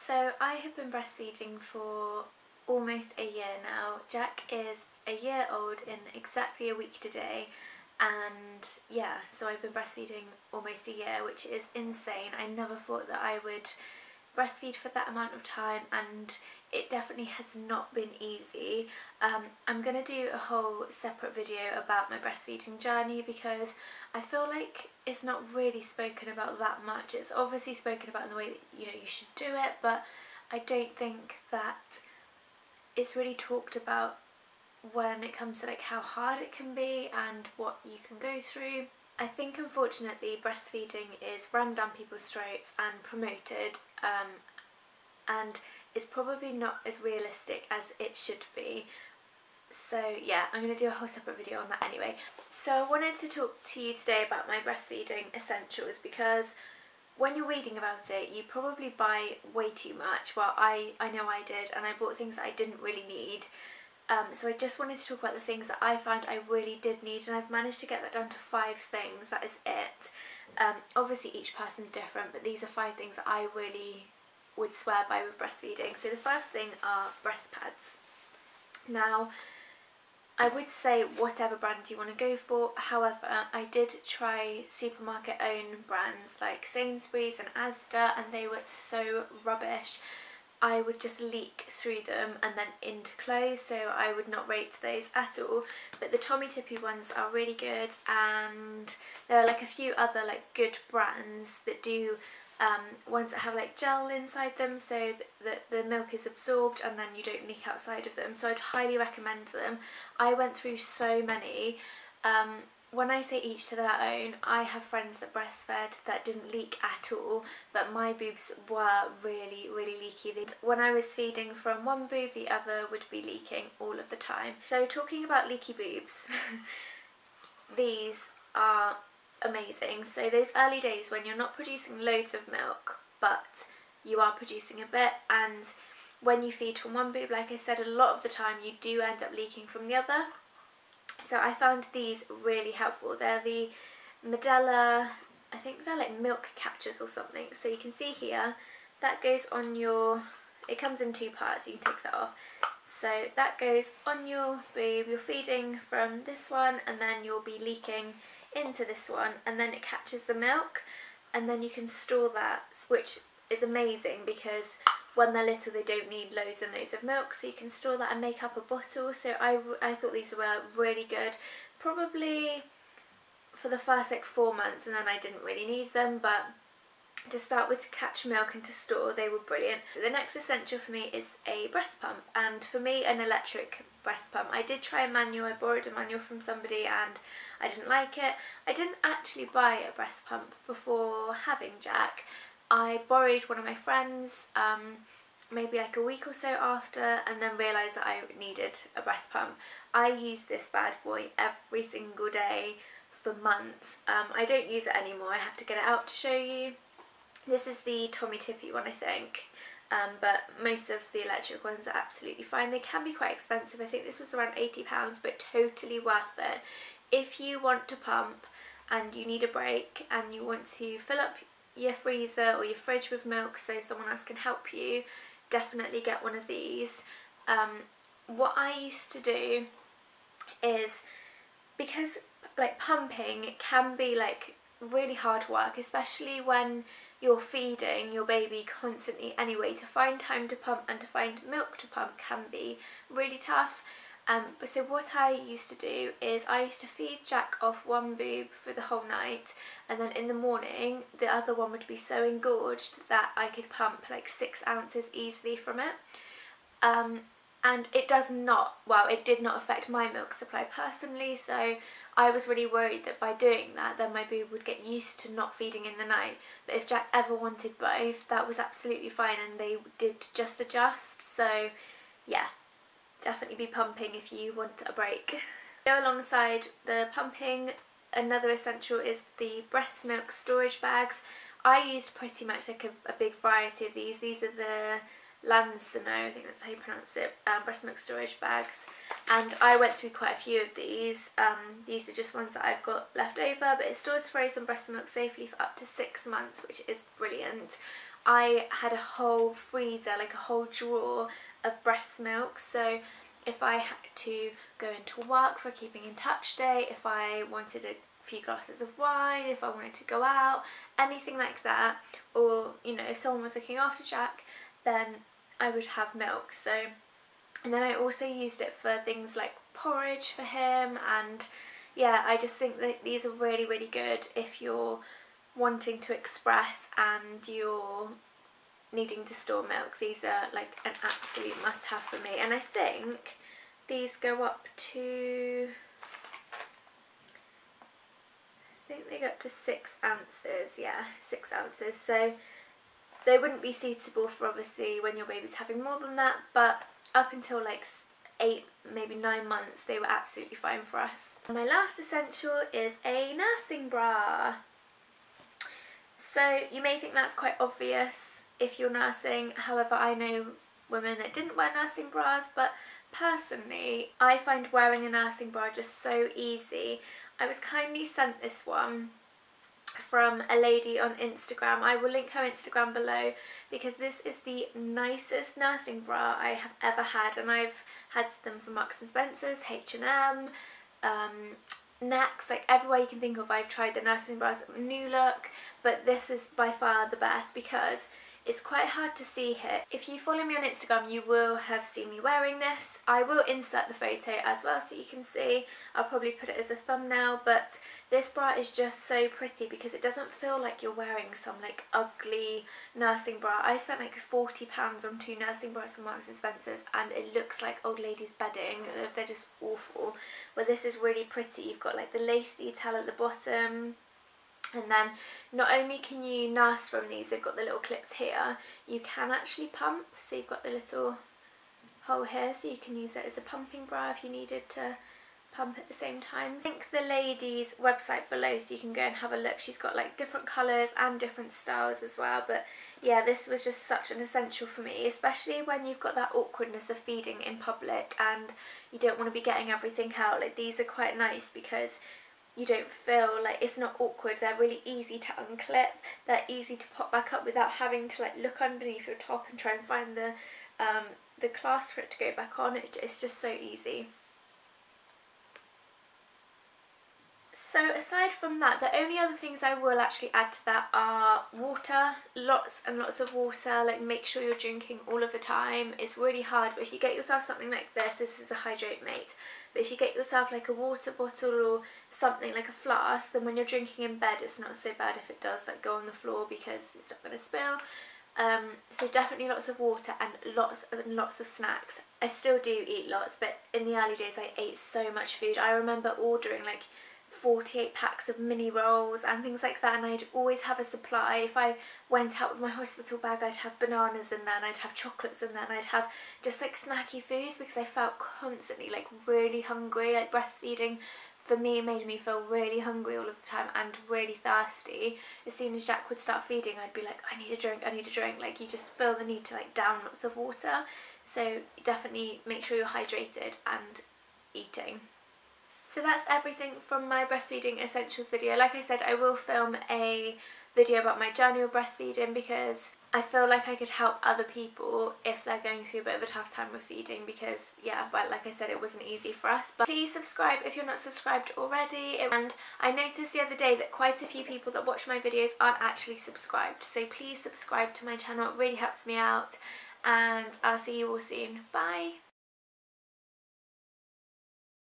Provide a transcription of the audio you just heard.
So I have been breastfeeding for almost a year now. Jack is a year old in exactly a week today, and yeah, so I've been breastfeeding almost a year, which is insane. I never thought that I would breastfeed for that amount of time, and it definitely has not been easy. I'm going to do a whole separate video about my breastfeeding journey because I feel like it's not really spoken about that much. It's obviously spoken about in the way that you should do it, but I don't think that it's really talked about when it comes to like how hard it can be and what you can go through. I think unfortunately breastfeeding is rammed down people's throats and promoted, and it's probably not as realistic as it should be. So yeah, I'm going to do a whole separate video on that anyway. So I wanted to talk to you today about my breastfeeding essentials, because when you're reading about it you probably buy way too much. Well, I know I did, and I bought things that I didn't really need. So I just wanted to talk about the things that I found I really did need, and I've managed to get that down to 5 things. That is it. Obviously each person's different, but these are 5 things that I really would swear by with breastfeeding. So the first thing are breast pads. Now, I would say whatever brand you want to go for. However, I did try supermarket own brands like Sainsbury's and Asda, and they were so rubbish. I would just leak through them and then into clothes, so I would not rate those at all. But the Tommy Tippy ones are really good, and there are like a few other like good brands that do ones that have like gel inside them so that the milk is absorbed and then you don't leak outside of them. So I'd highly recommend them. I went through so many. When I say each to their own, I have friends that breastfed that didn't leak at all, but my boobs were really leaky. When I was feeding from one boob, the other would be leaking all of the time. So talking about leaky boobs, these are amazing. So those early days when you're not producing loads of milk, but you are producing a bit, and when you feed from one boob, like I said, a lot of the time you do end up leaking from the other. So I found these really helpful. They're the Medela, I think they're like milk catchers or something. So you can see here, that goes on your, it comes in 2 parts, you can take that off. So that goes on your boob, you're feeding from this one and then you'll be leaking into this one, and then it catches the milk, and then you can store that, which is amazing because when they're little they don't need loads and loads of milk, so you can store that and make up a bottle. So I thought these were really good, probably for the first like 4 months, and then I didn't really need them, but to start with, to catch milk and to store, they were brilliant. So the next essential for me is a breast pump, and for me an electric breast pump. I did try a manual, I borrowed a manual from somebody and I didn't like it. I didn't actually buy a breast pump before having Jack. I borrowed one of my friends maybe like a week or so after, and then realised that I needed a breast pump. I used this bad boy every single day for months. I don't use it anymore, I have to get it out to show you. This is the Tommy Tippy one, I think, but most of the electric ones are absolutely fine. They can be quite expensive. I think this was around £80, but totally worth it. If you want to pump and you need a break and you want to fill up your freezer or your fridge with milk so someone else can help you, definitely get one of these. What I used to do is, because like pumping can be like really hard work, especially when you're feeding your baby constantly anyway, to find time to pump and to find milk to pump can be really tough. But so what I used to do is I used to feed Jack off one boob for the whole night, and then in the morning the other one would be so engorged that I could pump like 6 ounces easily from it. And it does not, well, it did not affect my milk supply personally, so I was really worried that by doing that then my boob would get used to not feeding in the night. But if Jack ever wanted both, that was absolutely fine, and they did just adjust. So yeah, definitely be pumping if you want a break. Go alongside the pumping, another essential is the breast milk storage bags. I used pretty much like a big variety of these. These are the Lansano, I think that's how you pronounce it, breast milk storage bags, and I went through quite a few of these. These are just ones that I've got left over, but it stores frozen breast milk safely for up to 6 months, which is brilliant. I had a whole freezer, like a whole drawer of breast milk. So if I had to go into work for a keeping in touch day, if I wanted a few glasses of wine, if I wanted to go out, anything like that, or you know, if someone was looking after Jack, then I would have milk. So, and then I also used it for things like porridge for him, and yeah, I just think that these are really, really good if you're wanting to express and you're needing to store milk. These are like an absolute must-have for me, and I think these go up to, I think they go up to 6 ounces, yeah, 6 ounces, so they wouldn't be suitable for obviously when your baby's having more than that, but up until like 8, maybe 9 months, they were absolutely fine for us. And my last essential is a nursing bra. So you may think that's quite obvious if you're nursing, however I know women that didn't wear nursing bras, but personally I find wearing a nursing bra just so easy. I was kindly sent this one from a lady on Instagram. I will link her Instagram below because this is the nicest nursing bra I have ever had, and I've had them from Marks and Spencer's, H&M, Next, like everywhere you can think of I've tried the nursing bras. New Look, but this is by far the best because it's quite hard to see here. If you follow me on Instagram, you will have seen me wearing this. I will insert the photo as well so you can see. I'll probably put it as a thumbnail, but this bra is just so pretty because it doesn't feel like you're wearing some like ugly nursing bra. I spent like £40 on 2 nursing bras from Marks and Spencer's and it looks like old ladies' bedding. They're just awful. But this is really pretty. You've got like the lace detail at the bottom. And then not only can you nurse from these, they've got the little clips here, you can actually pump. So you've got the little hole here, so you can use it as a pumping bra if you needed to pump at the same time. I'll link the lady's website below so you can go and have a look. She's got like different colours and different styles as well, but yeah, this was just such an essential for me, especially when you've got that awkwardness of feeding in public and you don't want to be getting everything out. Like these are quite nice because you don't feel like it's not awkward. They're really easy to unclip, they're easy to pop back up without having to like look underneath your top and try and find the clasp for it to go back on. It's just so easy. So aside from that, the only other things I will actually add to that are water, lots and lots of water. Like make sure you're drinking all of the time. It's really hard, but if you get yourself something like this is a Hydrate Mate, but if you get yourself like a water bottle or something like a flask, then when you're drinking in bed it's not so bad if it does like go on the floor because it's not going to spill. So definitely lots of water and lots of snacks. I still do eat lots, but in the early days I ate so much food. I remember ordering like 48 packs of mini rolls and things like that, and I'd always have a supply. If I went out with my hospital bag, I'd have bananas in there and I'd have chocolates in there and I'd have just like snacky foods because I felt constantly like really hungry. Like breastfeeding for me made me feel really hungry all of the time and really thirsty. As soon as Jack would start feeding, I'd be like, I need a drink, I need a drink. Like you just feel the need to like down lots of water. So definitely make sure you're hydrated and eating. So that's everything from my breastfeeding essentials video. Like I said, I will film a video about my journey of breastfeeding because I feel like I could help other people if they're going through a bit of a tough time with feeding because yeah, but like I said, it wasn't easy for us. But please subscribe if you're not subscribed already. And I noticed the other day that quite a few people that watch my videos aren't actually subscribed. So please subscribe to my channel, it really helps me out. And I'll see you all soon. Bye!